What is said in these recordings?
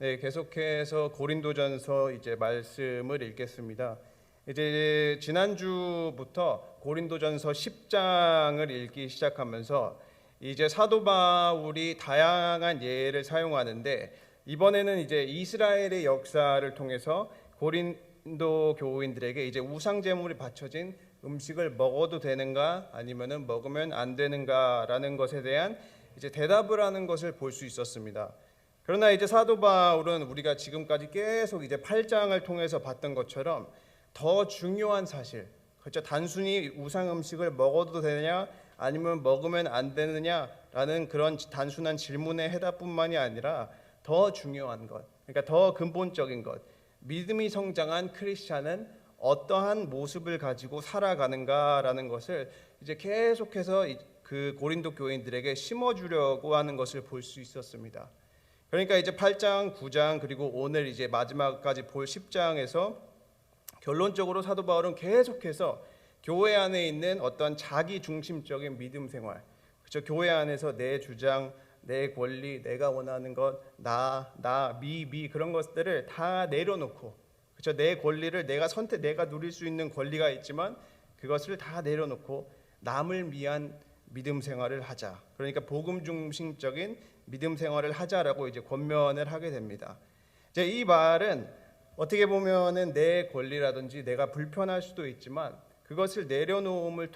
네, 계속해서 고린도전서 이제 말씀을 읽겠습니다. 이제 지난주부터 고린도전서 10장을 읽기 시작하면서 이제 사도 바울이 다양한 예를 사용하는데, 이번에는 이제 이스라엘의 역사를 통해서 고린도 교인들에게 이제 우상 제물이 바쳐진 음식을 먹어도 되는가 아니면은 먹으면 안 되는가라는 것에 대한 이제 대답을 하는 것을 볼 수 있었습니다. 그러나 이제 사도 바울은 우리가 지금까지 계속 이제 8장을 통해서 봤던 것처럼 더 중요한 사실, 그렇죠, 단순히 우상 음식을 먹어도 되느냐 아니면 먹으면 안 되느냐라는 그런 단순한 질문의 해답뿐만이 아니라 더 중요한 것, 그러니까 더 근본적인 것, 믿음이 성장한 크리스찬은 어떠한 모습을 가지고 살아가는가라는 것을 이제 계속해서 그 고린도 교인들에게 심어주려고 하는 것을 볼 수 있었습니다. 그러니까 이제 8장, 9장 그리고 오늘 이제 마지막까지 볼 10장에서 결론적으로 사도 바울은 계속해서 교회 안에 있는 어떤 자기 중심적인 믿음 생활, 그렇죠? 교회 안에서 내 주장, 내 권리, 내가 원하는 것, 미 그런 것들을 다 내려놓고, 그렇죠? 내 권리를 내가 누릴 수 있는 권리가 있지만 그것을 다 내려놓고 남을 위한 믿음 생활을 하자. 그러니까 복음 중심적인 믿음 생활을 하자라고 이제 권면을 하게 됩니다. 이제 이 말은 어떻게 보면은 내 권리라든지 내가 불편할 수도 있지만 그것을 내려놓음을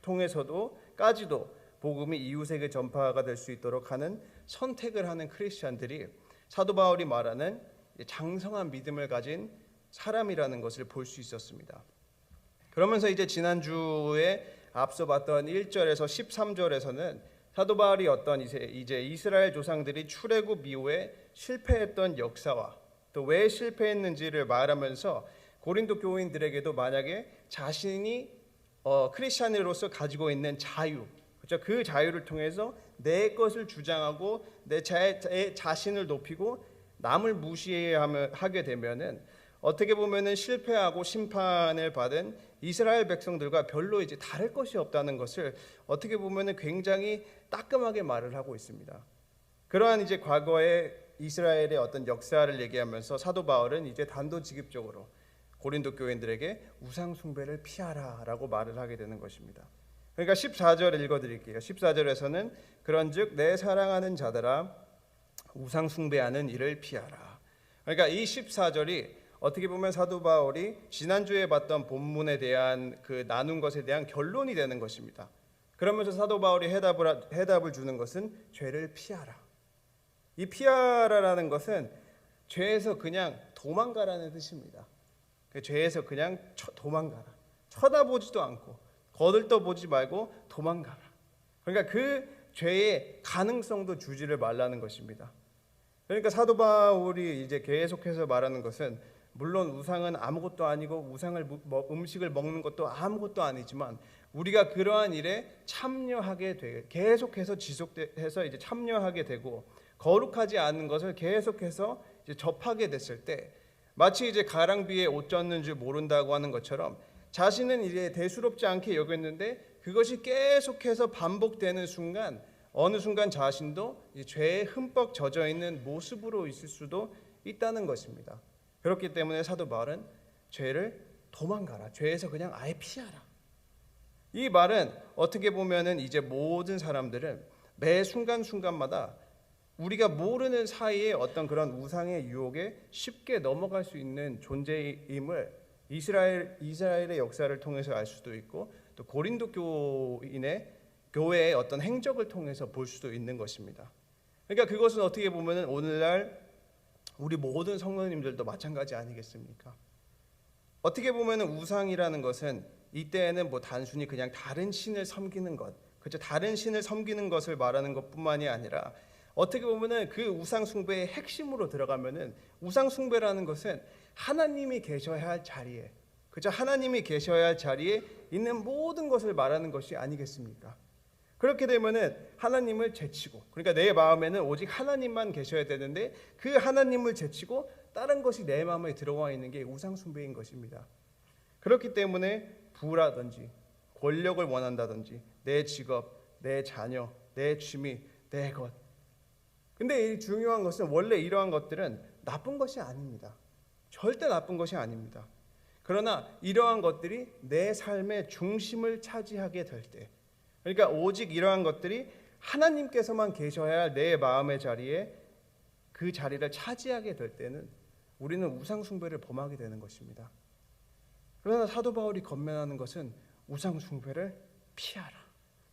통해서도 까지도 복음이 이웃에게 전파가 될 수 있도록 하는 선택을 하는 크리스천들이 사도 바울이 말하는 장성한 믿음을 가진 사람이라는 것을 볼 수 있었습니다. 그러면서 이제 지난주에 앞서 봤던 1절에서 13절에서는 사도 바울이 어떤 이제 이스라엘 조상들이 출애굽 이후에 실패했던 역사와 또 왜 실패했는지를 말하면서 고린도 교인들에게도 만약에 자신이 크리스찬으로서 가지고 있는 자유, 그렇죠? 그 자유를 통해서 내 것을 주장하고 내 자신을 높이고 남을 무시하게 되면은 어떻게 보면은 실패하고 심판을 받은 이스라엘 백성들과 별로 이제 다를 것이 없다는 것을 어떻게 보면은 굉장히 따끔하게 말을 하고 있습니다. 그러한 이제 과거의 이스라엘의 어떤 역사를 얘기하면서 사도 바울은 이제 단도직입적으로 고린도 교인들에게 우상 숭배를 피하라라고 말을 하게 되는 것입니다. 그러니까 14절 읽어드릴게요. 14절에서는 그런즉 내 사랑하는 자들아 우상 숭배하는 일을 피하라. 그러니까 이 14절이 어떻게 보면 사도 바울이 지난주에 봤던 본문에 대한 그 나눈 것에 대한 결론이 되는 것입니다. 그러면서 사도 바울이 해답을 주는 것은 죄를 피하라. 이 피하라라는 것은 죄에서 그냥 도망가라는 뜻입니다. 죄에서 그냥 도망가라. 쳐다보지도 않고 거들떠보지 말고 도망가라. 그러니까 그 죄의 가능성도 주지를 말라는 것입니다. 그러니까 사도 바울이 이제 계속해서 말하는 것은 물론 우상은 아무것도 아니고 음식을 먹는 것도 아무것도 아니지만 우리가 그러한 일에 계속해서 지속해서 이제 참여하게 되고 거룩하지 않은 것을 계속해서 이제 접하게 됐을 때 마치 이제 가랑비에 옷 젖는 줄 모른다고 하는 것처럼 자신은 이제 대수롭지 않게 여겼는데 그것이 계속해서 반복되는 순간 어느 순간 자신도 죄에 흠뻑 젖어 있는 모습으로 있을 수도 있다는 것입니다. 그렇기 때문에 사도 바울은 죄를 도망가라. 죄에서 그냥 아예 피하라. 이 말은 어떻게 보면은 이제 모든 사람들은 매 순간순간마다 우리가 모르는 사이에 어떤 그런 우상의 유혹에 쉽게 넘어갈 수 있는 존재임을 이스라엘의 역사를 통해서 알 수도 있고 또 고린도 교회의 어떤 행적을 통해서 볼 수도 있는 것입니다. 그러니까 그것은 어떻게 보면은 오늘날 우리 모든 성도님들도 마찬가지 아니겠습니까? 어떻게 보면은 우상이라는 것은 이때에는 뭐 단순히 그냥 다른 신을 섬기는 것, 그렇죠? 다른 신을 섬기는 것을 말하는 것뿐만이 아니라 어떻게 보면은 그 우상 숭배의 핵심으로 들어가면은 우상 숭배라는 것은 하나님이 계셔야 할 자리에, 그렇죠? 하나님이 계셔야 할 자리에 있는 모든 것을 말하는 것이 아니겠습니까? 그렇게 되면은 하나님을 제치고, 그러니까 내 마음에는 오직 하나님만 계셔야 되는데 그 하나님을 제치고 다른 것이 내 마음에 들어와 있는 게 우상 숭배인 것입니다. 그렇기 때문에 부라든지 권력을 원한다든지 내 직업, 내 자녀, 내 취미, 내 것, 근데 이 중요한 것은 원래 이러한 것들은 나쁜 것이 아닙니다. 절대 나쁜 것이 아닙니다. 그러나 이러한 것들이 내 삶의 중심을 차지하게 될 때, 그러니까 오직 이러한 것들이 하나님께서만 계셔야 할 내 마음의 자리에 그 자리를 차지하게 될 때는 우리는 우상 숭배를 범하게 되는 것입니다. 그러나 사도 바울이 권면하는 것은 우상 숭배를 피하라.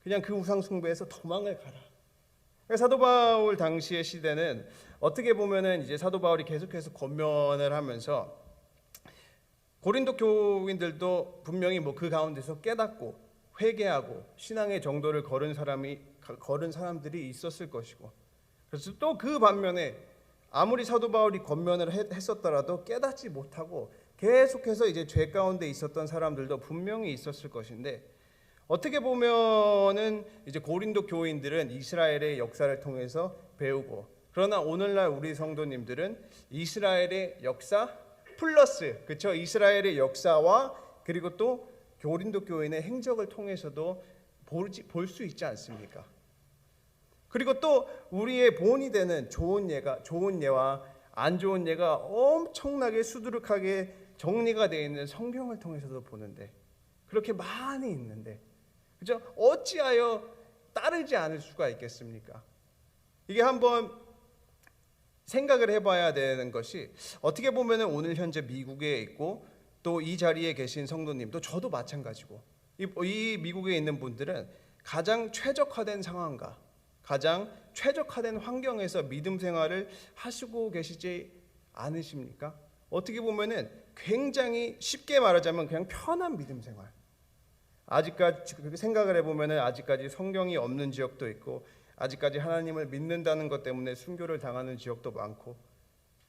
그냥 그 우상 숭배에서 도망을 가라. 사도 바울 당시의 시대는 어떻게 보면은 이제 사도 바울이 계속해서 권면을 하면서 고린도 교인들도 분명히 뭐 그 가운데서 깨닫고 회개하고 신앙의 정도를 걸은 사람들이 있었을 것이고, 그래서 또 그 반면에 아무리 사도 바울이 권면을 했었더라도 깨닫지 못하고 계속해서 이제 죄 가운데 있었던 사람들도 분명히 있었을 것인데, 어떻게 보면은 이제 고린도 교인들은 이스라엘의 역사를 통해서 배우고, 그러나 오늘날 우리 성도님들은 이스라엘의 역사 플러스, 그렇죠? 이스라엘의 역사와 그리고 또 고린도 교인의 행적을 통해서도 볼 수 있지 않습니까? 그리고 또 우리의 본이 되는 좋은 예와 안 좋은 예가 엄청나게 수두룩하게 정리가 되어 있는 성경을 통해서도 보는데, 그렇게 많이 있는데, 그죠? 어찌하여 따르지 않을 수가 있겠습니까? 이게 한번 생각을 해봐야 되는 것이, 어떻게 보면은 오늘 현재 미국에 있고 또 이 자리에 계신 성도님, 또 저도 마찬가지고, 이 미국에 있는 분들은 가장 최적화된 상황과 가장 최적화된 환경에서 믿음 생활을 하시고 계시지 않으십니까? 어떻게 보면은 굉장히 쉽게 말하자면 그냥 편한 믿음 생활. 아직까지 그렇게 생각을 해보면은 아직까지 성경이 없는 지역도 있고, 아직까지 하나님을 믿는다는 것 때문에 순교를 당하는 지역도 많고,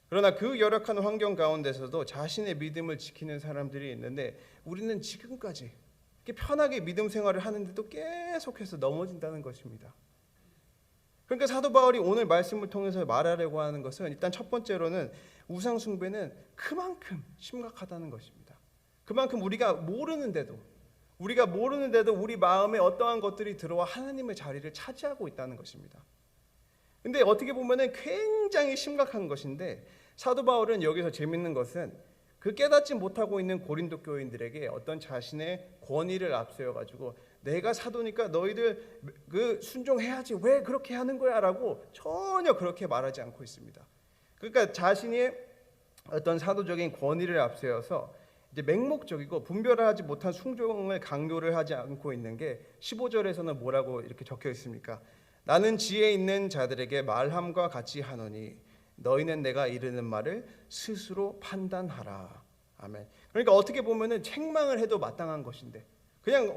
그러나 그 열악한 환경 가운데서도 자신의 믿음을 지키는 사람들이 있는데, 우리는 지금까지 이렇게 편하게 믿음 생활을 하는데도 계속해서 넘어진다는 것입니다. 그러니까 사도 바울이 오늘 말씀을 통해서 말하려고 하는 것은, 일단 첫 번째로는 우상 숭배는 그만큼 심각하다는 것입니다. 그만큼 우리가 모르는데도 우리 마음에 어떠한 것들이 들어와 하나님의 자리를 차지하고 있다는 것입니다. 근데 어떻게 보면은 굉장히 심각한 것인데, 사도 바울은 여기서 재밌는 것은 그 깨닫지 못하고 있는 고린도 교인들에게 어떤 자신의 권위를 앞세워 가지고, 내가 사도니까 너희들 그 순종해야지, 왜 그렇게 하는 거야 라고 전혀 그렇게 말하지 않고 있습니다. 그러니까 자신의 어떤 사도적인 권위를 앞세워서 이제 맹목적이고 분별하지 못한 순종을 강요를 하지 않고 있는 게, 15절에서는 뭐라고 이렇게 적혀 있습니까? 나는 지혜 있는 자들에게 말함과 같이 하노니 너희는 내가 이르는 말을 스스로 판단하라. 아멘. 그러니까 어떻게 보면은 책망을 해도 마땅한 것인데, 그냥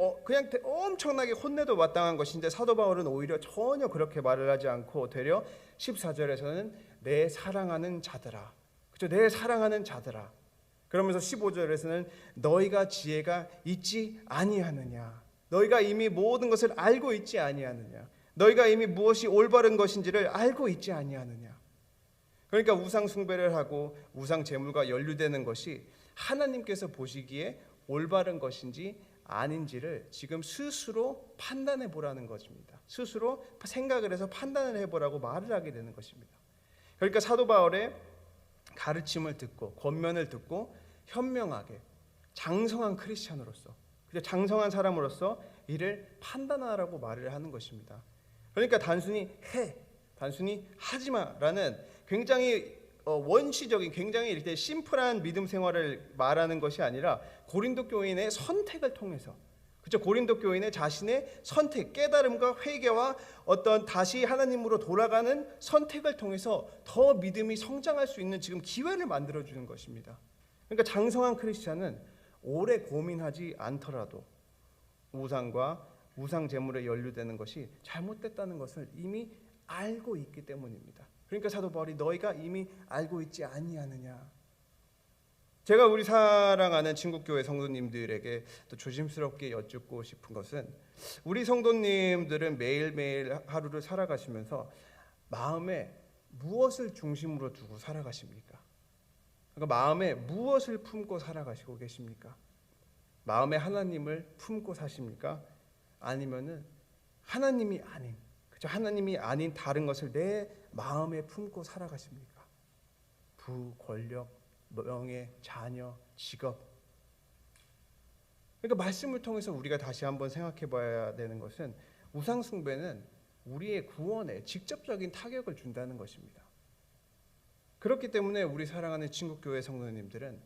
엄청나게 혼내도 마땅한 것인데, 사도 바울은 오히려 전혀 그렇게 말을 하지 않고 되려 14절에서는 내 사랑하는 자들아, 그렇죠? 내 사랑하는 자들아. 그러면서 15절에서는 너희가 지혜가 있지 아니하느냐, 너희가 이미 모든 것을 알고 있지 아니하느냐, 너희가 이미 무엇이 올바른 것인지를 알고 있지 아니하느냐. 그러니까 우상 숭배를 하고 우상 제물과 연루되는 것이 하나님께서 보시기에 올바른 것인지 아닌지를 지금 스스로 판단해 보라는 것입니다. 스스로 생각을 해서 판단을 해보라고 말을 하게 되는 것입니다. 그러니까 사도 바울의 가르침을 듣고 권면을 듣고 현명하게 장성한 크리스찬으로서, 장성한 사람으로서 이를 판단하라고 말을 하는 것입니다. 그러니까 단순히 하지마라는 굉장히 원시적인, 굉장히 이렇게 심플한 믿음 생활을 말하는 것이 아니라, 고린도 교인의 선택을 통해서, 그렇죠? 고린도 교인의 자신의 선택, 깨달음과 회개와 어떤 다시 하나님으로 돌아가는 선택을 통해서 더 믿음이 성장할 수 있는 지금 기회를 만들어 주는 것입니다. 그러니까 장성한 크리스찬은 오래 고민하지 않더라도 우상과 우상 제물에 연루되는 것이 잘못됐다는 것을 이미 알고 있기 때문입니다. 그러니까 사도 바울이 너희가 이미 알고 있지 아니하느냐. 제가 우리 사랑하는 친구교회 성도님들에게 또 조심스럽게 여쭙고 싶은 것은, 우리 성도님들은 매일매일 하루를 살아가시면서 마음에 무엇을 중심으로 두고 살아가십니까? 그러니까 마음에 무엇을 품고 살아가시고 계십니까? 마음에 하나님을 품고 사십니까? 아니면은 하나님이 아닌, 그저 하나님이 아닌 다른 것을 내 마음에 품고 살아가십니까? 부, 권력, 명예, 자녀, 직업. 그러니까 말씀을 통해서 우리가 다시 한번 생각해 봐야 되는 것은 우상 숭배는 우리의 구원에 직접적인 타격을 준다는 것입니다. 그렇기 때문에 우리 사랑하는 친구교회 성도님들은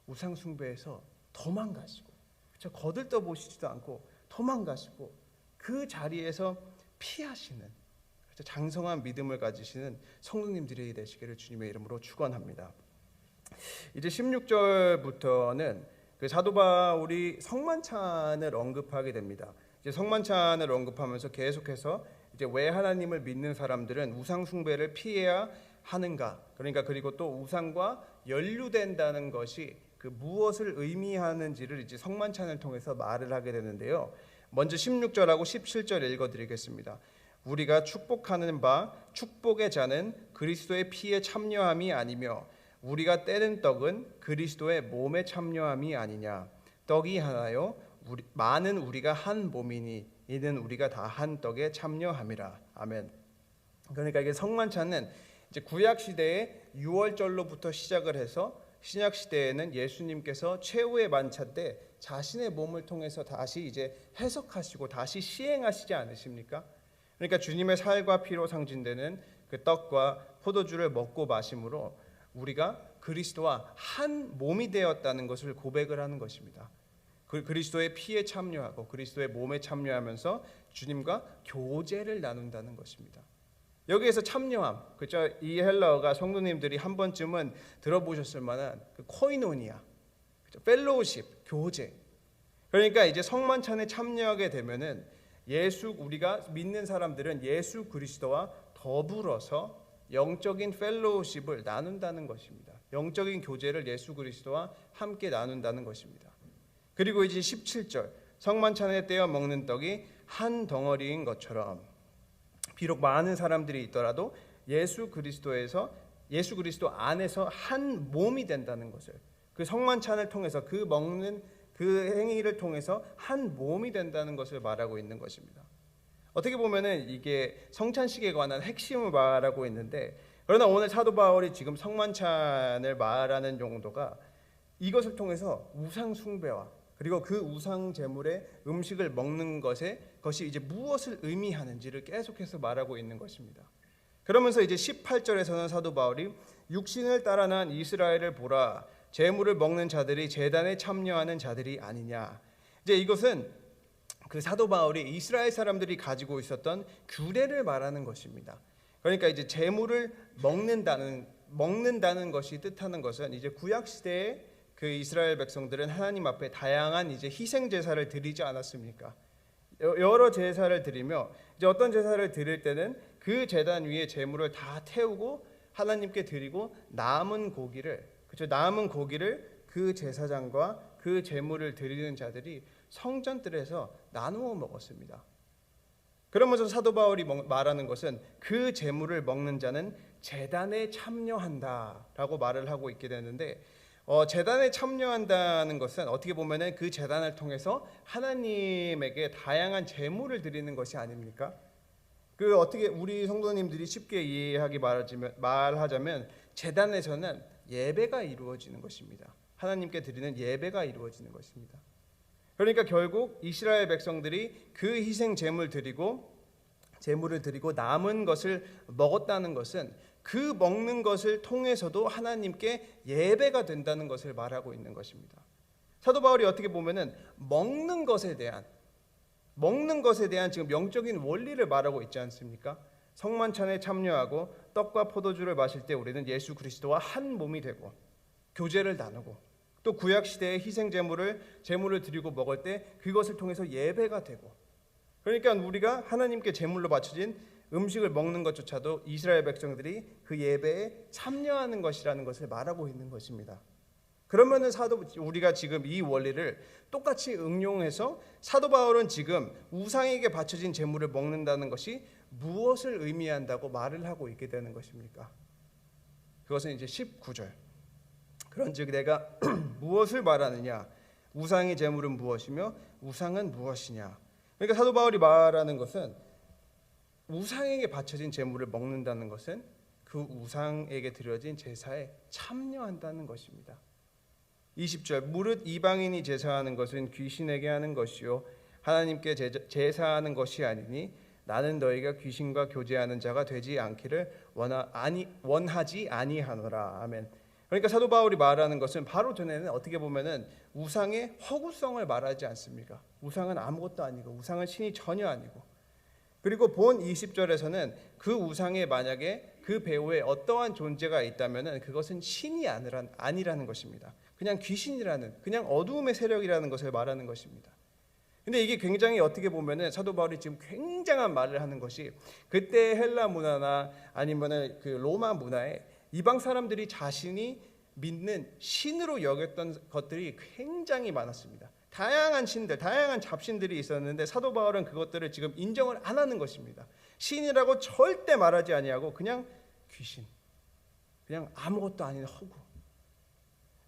우상 숭배에서 도망가시고, 그렇죠? 거들떠 보시지도 않고 도망가시고 그 자리에서 피하시는, 그렇죠? 장성한 믿음을 가지시는 성도님들이 되시기를 주님의 이름으로 축원합니다. 이제 16절부터는 그 사도 바울이 성만찬을 언급하게 됩니다. 이제 성만찬을 언급하면서 계속해서 이제 왜 하나님을 믿는 사람들은 우상 숭배를 피해야 하는가? 그러니까 그리고 또 우상과 연루된다는 것이 그 무엇을 의미하는지를 이제 성만찬을 통해서 말을 하게 되는데요. 먼저 16절하고 17절 읽어드리겠습니다. 우리가 축복하는 바 축복의 자는 그리스도의 피에 참여함이 아니며 우리가 떼는 떡은 그리스도의 몸에 참여함이 아니냐. 떡이 하나요 많은 우리가 한 몸이니 이는 우리가 다 한 떡에 참여함이라. 아멘. 그러니까 이게 성만찬은 이제 구약 시대의 유월절로부터 시작을 해서 신약 시대에는 예수님께서 최후의 만찬 때 자신의 몸을 통해서 다시 이제 해석하시고 다시 시행하시지 않으십니까? 그러니까 주님의 살과 피로 상징되는 그 떡과 포도주를 먹고 마심으로 우리가 그리스도와 한 몸이 되었다는 것을 고백을 하는 것입니다. 그리스도의 피에 참여하고 그리스도의 몸에 참여하면서 주님과 교제를 나눈다는 것입니다. 여기에서 참여함, 그죠? 이 헬라어가 성도님들이 한 번쯤은 들어보셨을 만한 그 코이노니아, 그죠? 펠로우십, 교제. 그러니까 이제 성만찬에 참여하게 되면은 우리가 믿는 사람들은 예수 그리스도와 더불어서 영적인 펠로우십을 나눈다는 것입니다. 영적인 교제를 예수 그리스도와 함께 나눈다는 것입니다. 그리고 이제 17절, 성만찬에 떼어 먹는 떡이 한 덩어리인 것처럼 비록 많은 사람들이 있더라도 예수 그리스도 안에서 한 몸이 된다는 것을, 그 성만찬을 통해서 그 먹는 그 행위를 통해서 한 몸이 된다는 것을 말하고 있는 것입니다. 어떻게 보면은 이게 성찬식에 관한 핵심을 말하고 있는데, 그러나 오늘 사도 바울이 지금 성만찬을 말하는 용도가 이것을 통해서 우상 숭배와 그리고 그 우상 제물의 음식을 먹는 것이 이제 무엇을 의미하는지를 계속해서 말하고 있는 것입니다. 그러면서 이제 18절에서는 사도 바울이 육신을 따라 난 이스라엘을 보라, 제물을 먹는 자들이 제단에 참여하는 자들이 아니냐. 이제 이것은 그 사도 바울이 이스라엘 사람들이 가지고 있었던 규례를 말하는 것입니다. 그러니까 이제 제물을 먹는다는 것이 뜻하는 것은 이제 구약 시대에 그 이스라엘 백성들은 하나님 앞에 다양한 이제 희생 제사를 드리지 않았습니까? 여러 제사를 드리며 이제 어떤 제사를 드릴 때는 그 제단 위에 제물을 다 태우고 하나님께 드리고 남은 고기를 그 제사장과 그 제물을 드리는 자들이 성전들에서 나누어 먹었습니다. 그러면서 사도 바울이 말하는 것은 그 제물을 먹는 자는 제단에 참여한다라고 말을 하고 있게 되는데, 제단에 참여한다는 것은 어떻게 보면은 그 제단을 통해서 하나님에게 다양한 제물을 드리는 것이 아닙니까? 그 어떻게 우리 성도님들이 쉽게 이해하기 말하자면 제단에서는 예배가 이루어지는 것입니다. 하나님께 드리는 예배가 이루어지는 것입니다. 그러니까 결국 이스라엘 백성들이 그 희생 제물을 드리고 남은 것을 먹었다는 것은 그 먹는 것을 통해서도 하나님께 예배가 된다는 것을 말하고 있는 것입니다. 사도 바울이 어떻게 보면은 먹는 것에 대한 지금 영적인 원리를 말하고 있지 않습니까? 성만찬에 참여하고 떡과 포도주를 마실 때 우리는 예수 그리스도와 한 몸이 되고 교제를 나누고, 또 구약 시대의 희생 제물을 드리고 먹을 때 그것을 통해서 예배가 되고, 그러니까 우리가 하나님께 제물로 바쳐진 음식을 먹는 것조차도 이스라엘 백성들이 그 예배에 참여하는 것이라는 것을 말하고 있는 것입니다. 그러면은 우리가 지금 이 원리를 똑같이 응용해서 사도 바울은 지금 우상에게 바쳐진 제물을 먹는다는 것이 무엇을 의미한다고 말을 하고 있게 되는 것입니까? 그것은 이제 19절. 그런즉 내가 무엇을 말하느냐? 우상의 제물은 무엇이며 우상은 무엇이냐? 그러니까 사도 바울이 말하는 것은 우상에게 바쳐진 제물을 먹는다는 것은 그 우상에게 드려진 제사에 참여한다는 것입니다. 20절 무릇 이방인이 제사하는 것은 귀신에게 하는 것이요 하나님께 제사하는 것이 아니니 나는 너희가 귀신과 교제하는 자가 되지 않기를 원하지 아니하노라. 아멘. 그러니까 사도 바울이 말하는 것은 바로 전에는 어떻게 보면은 우상의 허구성을 말하지 않습니까? 우상은 아무것도 아니고 우상은 신이 전혀 아니고, 그리고 본 20절에서는 그 우상에 만약에 그 배후에 어떠한 존재가 있다면은 그것은 신이 아니라는 것입니다. 그냥 귀신이라는, 그냥 어두움의 세력이라는 것을 말하는 것입니다. 근데 이게 굉장히 어떻게 보면은 사도 바울이 지금 굉장한 말을 하는 것이, 그때 헬라 문화나 아니면은 그 로마 문화에 이방 사람들이 자신이 믿는 신으로 여겼던 것들이 굉장히 많았습니다. 다양한 신들, 다양한 잡신들이 있었는데 사도 바울은 그것들을 지금 인정을 안 하는 것입니다. 신이라고 절대 말하지 아니하고 그냥 귀신, 그냥 아무것도 아닌 허구.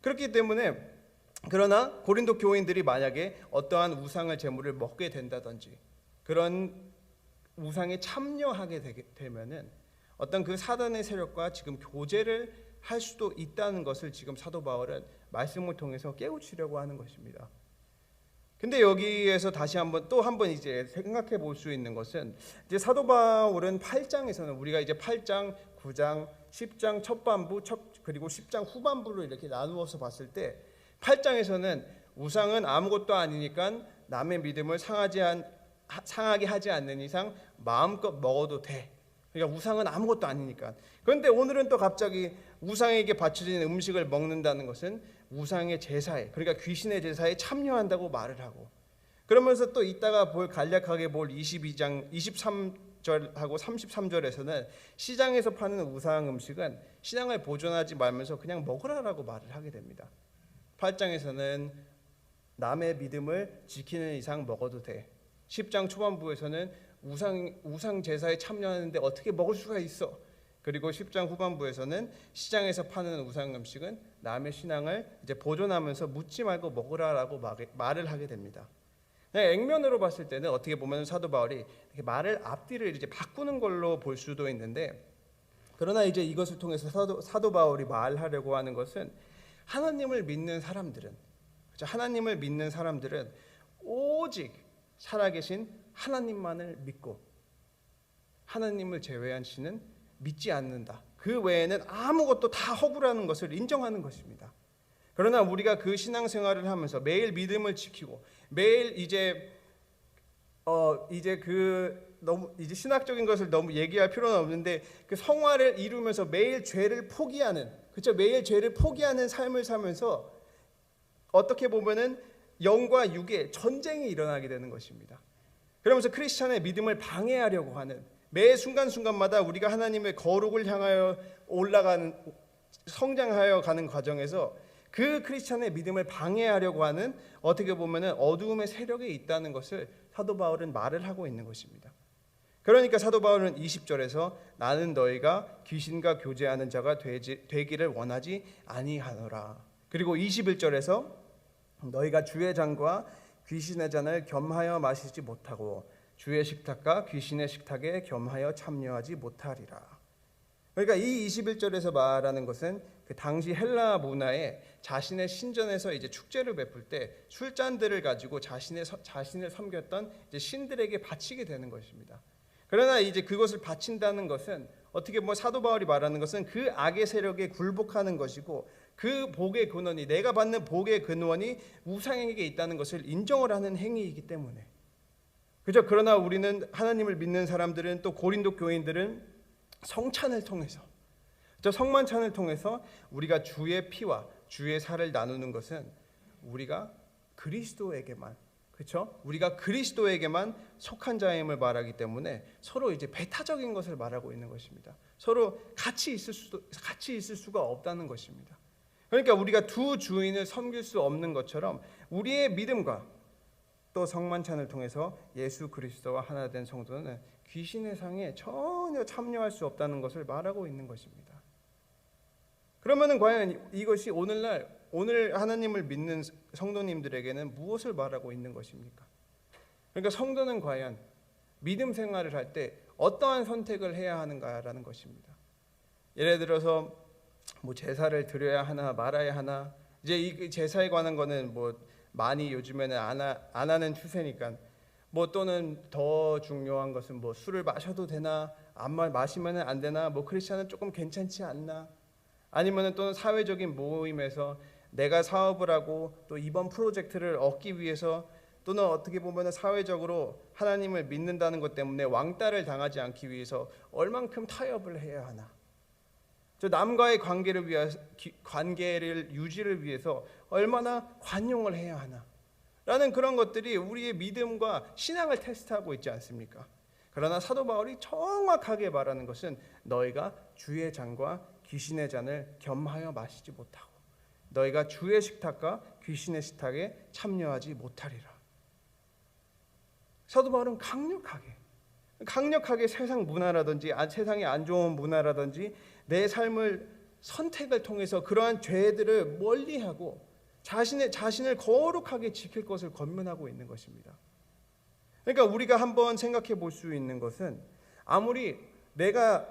그렇기 때문에, 그러나 고린도 교인들이 만약에 어떠한 우상을 제물을 먹게 된다든지 그런 우상에 참여하게 되면은 어떤 그 사단의 세력과 지금 교제를 할 수도 있다는 것을 지금 사도 바울은 말씀을 통해서 깨우치려고 하는 것입니다. 근데 여기에서 다시 한번 이제 생각해 볼 수 있는 것은, 이제 사도 바울은 8장에서는 우리가 이제 8장, 9장, 10장 첫반부 그리고 10장 후반부로 이렇게 나누어서 봤을 때 8장에서는 우상은 아무것도 아니니까 남의 믿음을 상하게 하지 않는 이상 마음껏 먹어도 돼. 그러니까 우상은 아무것도 아니니까. 그런데 오늘은 또 갑자기 우상에게 바쳐진 음식을 먹는다는 것은 우상의 제사에, 그러니까 귀신의 제사에 참여한다고 말을 하고, 그러면서 또 이따가 간략하게 볼 22장 23절하고 33절에서는 시장에서 파는 우상 음식은 신앙을 보존하지 말면서 그냥 먹으라라고 말을 하게 됩니다. 8장에서는 남의 믿음을 지키는 이상 먹어도 돼. 10장 초반부에서는 우상 제사에 참여하는데 어떻게 먹을 수가 있어. 그리고 10장 후반부에서는 시장에서 파는 우상 음식은 남의 신앙을 이제 보존하면서 묻지 말고 먹으라라고 말을 하게 됩니다. 액면으로 봤을 때는 어떻게 보면 사도 바울이 이렇게 말을 앞뒤를 이제 바꾸는 걸로 볼 수도 있는데, 그러나 이제 이것을 통해서 사도 바울이 말하려고 하는 것은 하나님을 믿는 사람들은, 하나님을 믿는 사람들은 오직 살아계신 하나님만을 믿고 하나님을 제외한 신은 믿지 않는다. 그 외에는 아무것도 다 허구라는 것을 인정하는 것입니다. 그러나 우리가 그 신앙생활을 하면서 매일 믿음을 지키고 매일 이제 너무 이제 신학적인 것을 너무 얘기할 필요는 없는데, 그 성화를 이루면서 매일 죄를 포기하는, 그렇죠? 매일 죄를 포기하는 삶을 살면서 어떻게 보면은 영과 육의 전쟁이 일어나게 되는 것입니다. 그러면서 크리스찬의 믿음을 방해하려고 하는, 매 순간순간마다 우리가 하나님의 거룩을 향하여 성장하여 가는 과정에서 그 크리스찬의 믿음을 방해하려고 하는, 어떻게 보면은 어두움의 세력이 있다는 것을 사도 바울은 말을 하고 있는 것입니다. 그러니까 사도 바울은 20절에서 나는 너희가 귀신과 교제하는 자가 되기를 원하지 아니하노라. 그리고 21절에서 너희가 주의 잔과 귀신의 잔을 겸하여 마시지 못하고 주의 식탁과 귀신의 식탁에 겸하여 참여하지 못하리라. 그러니까 이 21절에서 말하는 것은 그 당시 헬라 문화에 자신의 신전에서 이제 축제를 베풀 때 술잔들을 가지고 자신을 섬겼던 이제 신들에게 바치게 되는 것입니다. 그러나 이제 그것을 바친다는 것은 어떻게 보면 사도 바울이 말하는 것은 그 악의 세력에 굴복하는 것이고, 그 복의 근원이, 내가 받는 복의 근원이 우상에게 있다는 것을 인정을 하는 행위이기 때문에, 그죠? 그러나 우리는, 하나님을 믿는 사람들은, 또 고린도 교인들은 성찬을 통해서, 성만찬을 통해서 우리가 주의 피와 주의 살을 나누는 것은 우리가 그리스도에게만, 그렇죠? 우리가 그리스도에게만 속한 자임을 말하기 때문에 서로 이제 배타적인 것을 말하고 있는 것입니다. 서로 같이 있을 수가 없다는 것입니다. 그러니까 우리가 두 주인을 섬길 수 없는 것처럼 우리의 믿음과 또 성만찬을 통해서 예수 그리스도와 하나 된 성도는 귀신의 상에 전혀 참여할 수 없다는 것을 말하고 있는 것입니다. 그러면은 과연 이것이 오늘 하나님을 믿는 성도님들에게는 무엇을 말하고 있는 것입니까? 그러니까 성도는 과연 믿음 생활을 할 때 어떠한 선택을 해야 하는가라는 것입니다. 예를 들어서 뭐 제사를 드려야 하나 말아야 하나, 이제 이 제사에 관한 거는 뭐 많이 요즘에는 안 하는 추세니까, 뭐 또는 더 중요한 것은 뭐 술을 마셔도 되나 안 마시면은 안 되나, 뭐 크리스천은 조금 괜찮지 않나, 아니면은 또는 사회적인 모임에서 내가 사업을 하고 또 이번 프로젝트를 얻기 위해서, 또는 어떻게 보면 사회적으로 하나님을 믿는다는 것 때문에 왕따를 당하지 않기 위해서 얼만큼 타협을 해야 하나, 저 남과의 관계를 유지를 위해서 얼마나 관용을 해야 하나 라는 그런 것들이 우리의 믿음과 신앙을 테스트하고 있지 않습니까? 그러나 사도 바울이 정확하게 말하는 것은 너희가 주의 잔과 귀신의 잔을 겸하여 마시지 못하고 너희가 주의 식탁과 귀신의 식탁에 참여하지 못하리라. 사도 바울은 강력하게 세상 문화라든지 세상에 안 좋은 문화라든지 내 삶을 선택을 통해서 그러한 죄들을 멀리하고 자신을 거룩하게 지킬 것을 권면하고 있는 것입니다. 그러니까 우리가 한번 생각해 볼 수 있는 것은, 아무리 내가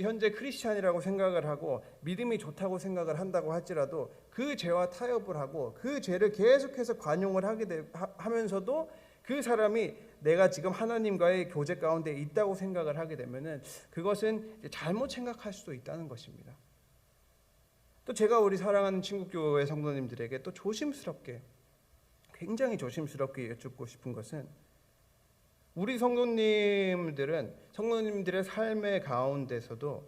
현재 크리스찬이라고 생각을 하고 믿음이 좋다고 생각을 한다고 할지라도 그 죄와 타협을 하고 그 죄를 계속해서 관용을 하면서도 그 사람이 내가 지금 하나님과의 교제 가운데 있다고 생각을 하게 되면은 그것은 잘못 생각할 수도 있다는 것입니다. 또 제가 우리 사랑하는 친구교회 성도님들에게 또 굉장히 조심스럽게 여쭙고 싶은 것은, 우리 성도님들의 삶의 가운데서도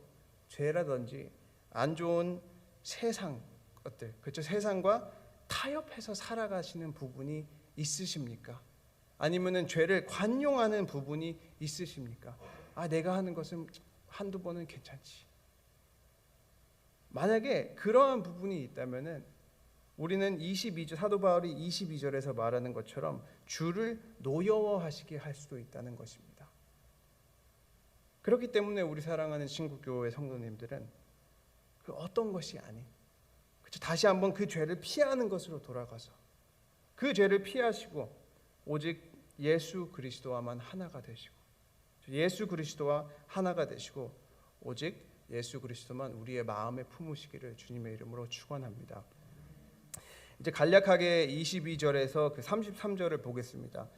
죄라든지 안 좋은 세상 것들, 그렇죠, 세상과 타협해서 살아가시는 부분이 있으십니까? 아니면은 죄를 관용하는 부분이 있으십니까? 내가 하는 것은 한두 번은 괜찮지. 만약에 그러한 부분이 있다면은 우리는 사도 바울이 22절에서 말하는 것처럼 주를 노여워하시게 할 수도 있다는 것입니다. 그렇기 때문에 우리 사랑하는 친구교회 성도님들은 그 어떤 것이 아닌, 그렇죠, 다시 한번 그 죄를 피하는 것으로 돌아가서 그 죄를 피하시고 오직 예수 그리스도와만 하나가 되시고, 예수 그리스도와 하나가 되시고 오직 예수 그리스도만 우리의 마음에 품으시기를 주님의 이름으로 축원합니다. 이제 간략하게 22절에서 그 33절을 보겠습니다.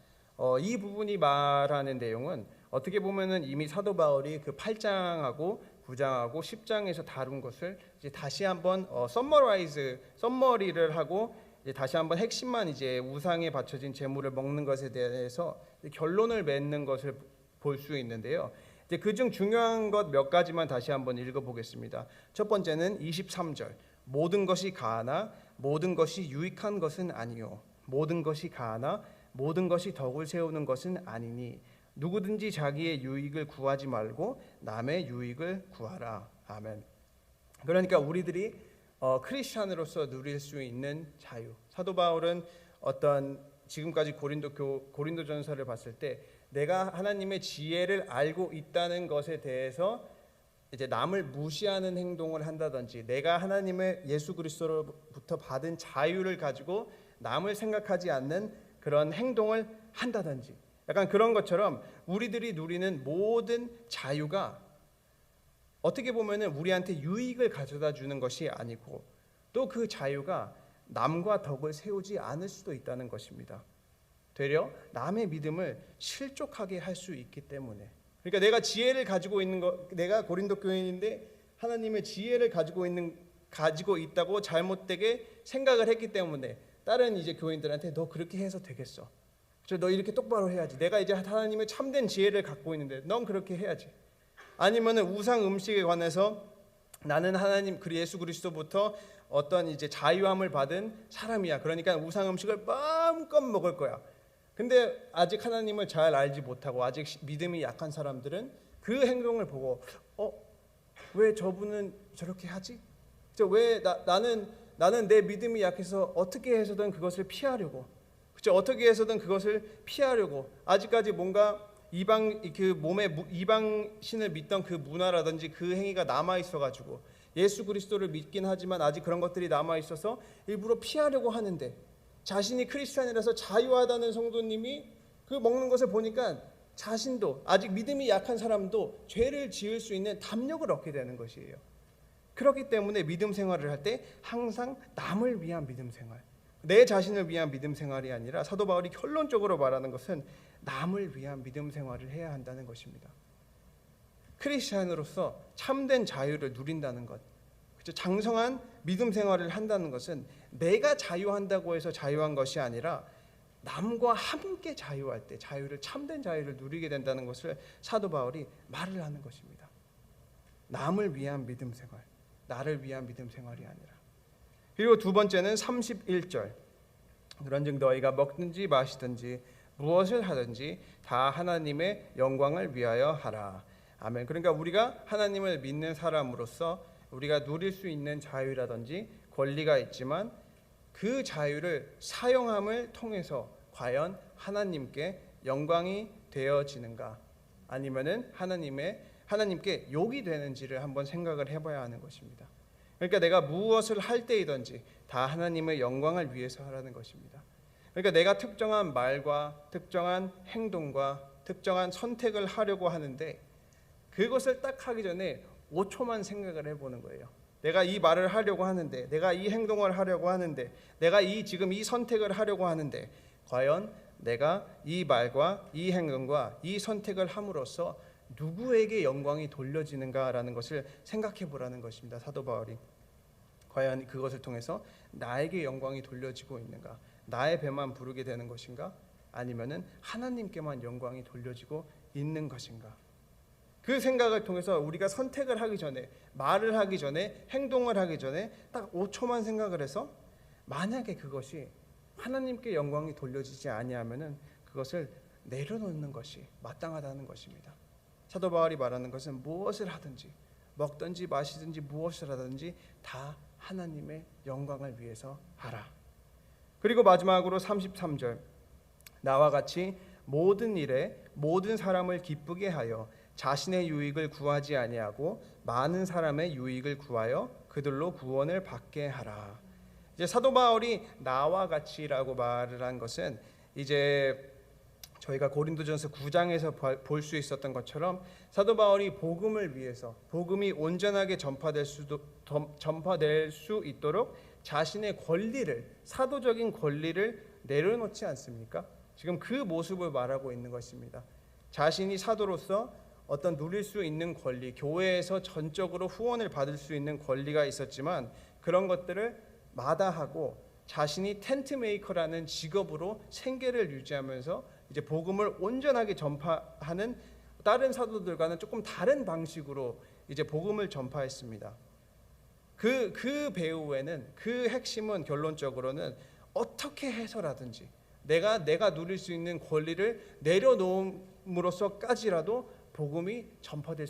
이 부분이 말하는 내용은 어떻게 보면은 이미 사도 바울이 그 8장하고 9장하고 10장에서 다룬 것을 이제 다시 한번 썸머리를 하고 이제 다시 한번 핵심만, 이제 우상에 바쳐진 제물을 먹는 것에 대해서 결론을 맺는 것을 볼 수 있는데요. 이제 그중 중요한 것 몇 가지만 다시 한번 읽어보겠습니다. 첫 번째는 23절. 모든 것이 가하나 모든 것이 유익한 것은 아니요, 모든 것이 가하나 모든 것이 덕을 세우는 것은 아니니 누구든지 자기의 유익을 구하지 말고 남의 유익을 구하라. 아멘. 그러니까 우리들이 크리스찬으로서 누릴 수 있는 자유, 사도 바울은 지금까지 고린도전서를 봤을 때 내가 하나님의 지혜를 알고 있다는 것에 대해서 이제 남을 무시하는 행동을 한다든지, 내가 하나님의 예수 그리스도로부터 받은 자유를 가지고 남을 생각하지 않는 그런 행동을 한다든지, 약간 그런 것처럼 우리들이 누리는 모든 자유가 어떻게 보면은 우리한테 유익을 가져다 주는 것이 아니고, 또 그 자유가 남과 덕을 세우지 않을 수도 있다는 것입니다. 되려 남의 믿음을 실족하게 할 수 있기 때문에, 그러니까 내가 지혜를 가지고 있는 내가 고린도 교인인데 하나님의 지혜를 가지고 있다고 잘못되게 생각을 했기 때문에 다른 이제 교인들한테 너 그렇게 해서 되겠어, 너 이렇게 똑바로 해야지, 내가 이제 하나님의 참된 지혜를 갖고 있는데 넌 그렇게 해야지. 아니면은 우상 음식에 관해서 나는 하나님 예수 그리스도부터 어떤 이제 자유함을 받은 사람이야, 그러니까 우상 음식을 마음껏 먹을 거야. 근데 아직 하나님을 잘 알지 못하고 아직 믿음이 약한 사람들은 그 행동을 보고 왜 저분은 저렇게 하지? 왜 나는 내 믿음이 약해서 어떻게 해서든 그것을 피하려고, 그렇죠? 어떻게 해서든 그것을 피하려고 아직까지 뭔가 이방신을 믿던 그 문화라든지 그 행위가 남아 있어가지고 예수 그리스도를 믿긴 하지만 아직 그런 것들이 남아 있어서 일부러 피하려고 하는데, 자신이 크리스찬이라서 자유하다는 성도님이 그 먹는 것을 보니까 자신도 아직 믿음이 약한 사람도 죄를 지을 수 있는 담력을 얻게 되는 것이에요. 그렇기 때문에 믿음 생활을 할 때 항상 남을 위한 믿음 생활, 내 자신을 위한 믿음 생활이 아니라 사도 바울이 결론적으로 말하는 것은 남을 위한 믿음 생활을 해야 한다는 것입니다. 크리스찬으로서 참된 자유를 누린다는 것, 그렇죠? 장성한 믿음 생활을 한다는 것은 내가 자유한다고 해서 자유한 것이 아니라 남과 함께 자유할 때 자유를, 참된 자유를 누리게 된다는 것을 사도 바울이 말을 하는 것입니다. 남을 위한 믿음 생활, 나를 위한 믿음 생활이 아니라. 그리고 두 번째는 31절, 그런즉 너희가 먹든지 마시든지 무엇을 하든지 다 하나님의 영광을 위하여 하라. 아멘. 그러니까 우리가 하나님을 믿는 사람으로서 우리가 누릴 수 있는 자유라든지 권리가 있지만 그 자유를 사용함을 통해서 과연 하나님께 영광이 되어지는가, 아니면은 하나님께 욕이 되는지를 한번 생각을 해봐야 하는 것입니다. 그러니까 내가 무엇을 할 때이든지 다 하나님의 영광을 위해서 하라는 것입니다. 그러니까 내가 특정한 말과 특정한 행동과 특정한 선택을 하려고 하는데 그것을 딱 하기 전에 5초만 생각을 해보는 거예요. 내가 이 말을 하려고 하는데, 내가 이 행동을 하려고 하는데, 내가 지금 이 선택을 하려고 하는데 과연 내가 이 말과 이 행동과 이 선택을 함으로써 누구에게 영광이 돌려지는가라는 것을 생각해 보라는 것입니다. 사도 바울이 과연 그것을 통해서 나에게 영광이 돌려지고 있는가, 나의 배만 부르게 되는 것인가, 아니면은 하나님께만 영광이 돌려지고 있는 것인가. 그 생각을 통해서 우리가 선택을 하기 전에, 말을 하기 전에, 행동을 하기 전에 딱 5초만 생각을 해서 만약에 그것이 하나님께 영광이 돌려지지 아니하면은 그것을 내려놓는 것이 마땅하다는 것입니다. 사도 바울이 말하는 것은 무엇을 하든지, 먹든지 마시든지 무엇을 하든지 다 하나님의 영광을 위해서 하라. 그리고 마지막으로 33절, 나와 같이 모든 일에 모든 사람을 기쁘게 하여 자신의 유익을 구하지 아니하고 많은 사람의 유익을 구하여 그들로 구원을 받게 하라. 이제 사도 바울이 나와 같이라고 말을 한 것은 이제 저희가 고린도전서 9장에서 볼 수 있었던 것처럼 사도 바울이 복음을 위해서, 복음이 온전하게 전파될 수 있도록 자신의 권리를, 사도적인 권리를 내려놓지 않습니까? 지금 그 모습을 말하고 있는 것입니다. 자신이 사도로서 어떤 누릴 수 있는 권리, 교회에서 전적으로 후원을 받을 수 있는 권리가 있었지만 그런 것들을 마다하고 자신이 텐트 메이커라는 직업으로 생계를 유지하면서 이제 복음을 온전하게 전파하는 다른 사도들과는 조금 다른 방식으로 이제 복음을 전파했습니다. 그 배후에는, 그 핵심은 결론적으로는 어떻게 해서라든지 내가 누릴 수 있는 권리를 내려놓음으로써까지라도 복음이 전파될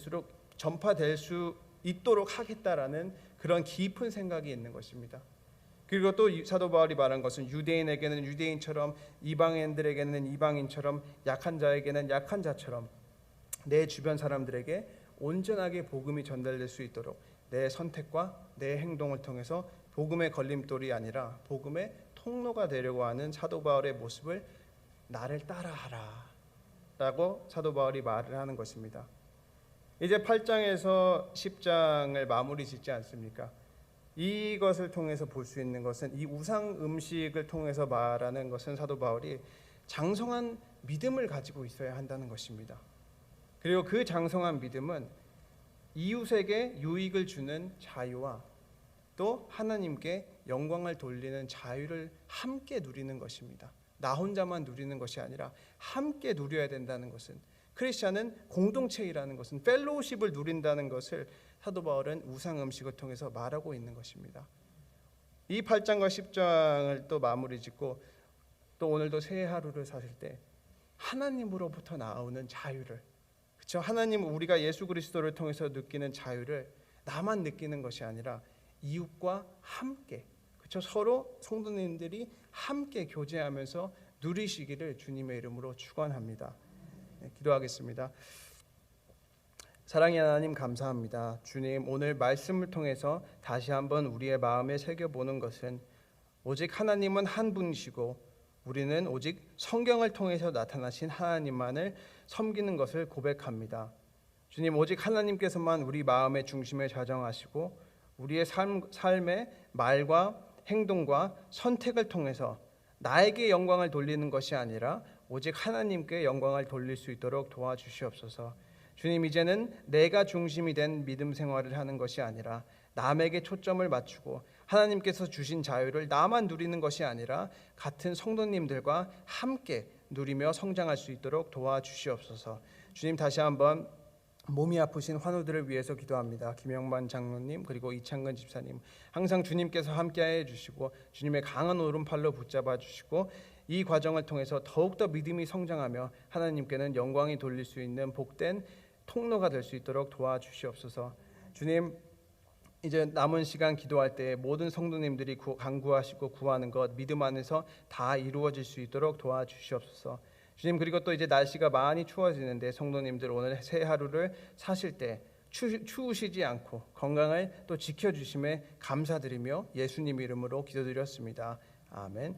수 있도록 하겠다라는 그런 깊은 생각이 있는 것입니다. 그리고 또 사도 바울이 말한 것은 유대인에게는 유대인처럼, 이방인들에게는 이방인처럼, 약한 자에게는 약한 자처럼 내 주변 사람들에게 온전하게 복음이 전달될 수 있도록 내 선택과 내 행동을 통해서 복음의 걸림돌이 아니라 복음의 통로가 되려고 하는 사도 바울의 모습을 나를 따라하라 라고 사도 바울이 말을 하는 것입니다. 이제 8장에서 10장을 마무리 짓지 않습니까? 이것을 통해서 볼 수 있는 것은, 이 우상 음식을 통해서 말하는 것은 사도 바울이 장성한 믿음을 가지고 있어야 한다는 것입니다. 그리고 그 장성한 믿음은 이웃에게 유익을 주는 자유와 또 하나님께 영광을 돌리는 자유를 함께 누리는 것입니다. 나 혼자만 누리는 것이 아니라 함께 누려야 된다는 것은, 크리스찬은 공동체이라는 것은, 펠로우십을 누린다는 것을 사도 바울은 우상 음식을 통해서 말하고 있는 것입니다. 이 8장과 10장을 또 마무리 짓고 또 오늘도 새 하루를 사실 때 하나님으로부터 나오는 자유를, 그렇죠? 하나님, 우리가 예수 그리스도를 통해서 느끼는 자유를 나만 느끼는 것이 아니라 이웃과 함께, 그렇죠? 서로 성도님들이 함께 교제하면서 누리시기를 주님의 이름으로 축원합니다. 네, 기도하겠습니다. 사랑의 하나님, 감사합니다. 주님, 오늘 말씀을 통해서 다시 한번 우리의 마음에 새겨보는 것은 오직 하나님은 한 분이시고 우리는 오직 성경을 통해서 나타나신 하나님만을 섬기는 것을 고백합니다. 주님, 오직 하나님께서만 우리 마음의 중심에 좌정하시고 우리의 삶의 말과 행동과 선택을 통해서 나에게 영광을 돌리는 것이 아니라 오직 하나님께 영광을 돌릴 수 있도록 도와주시옵소서. 주님, 이제는 내가 중심이 된 믿음 생활을 하는 것이 아니라 남에게 초점을 맞추고 하나님께서 주신 자유를 나만 누리는 것이 아니라 같은 성도님들과 함께 누리며 성장할 수 있도록 도와주시옵소서. 주님, 다시 한번 몸이 아프신 환우들을 위해서 기도합니다. 김영만 장로님 그리고 이창근 집사님, 항상 주님께서 함께해 주시고 주님의 강한 오른팔로 붙잡아 주시고 이 과정을 통해서 더욱더 믿음이 성장하며 하나님께는 영광이 돌릴 수 있는 복된 통로가 될 수 있도록 도와주시옵소서. 주님, 이제 남은 시간 기도할 때 모든 성도님들이 간구하시고 구하는 것 믿음 안에서 다 이루어질 수 있도록 도와주시옵소서. 주님, 그리고 또 이제 날씨가 많이 추워지는데 성도님들 오늘 새 하루를 사실 때 추우시지 않고 건강을 또 지켜주심에 감사드리며 예수님 이름으로 기도드렸습니다. 아멘.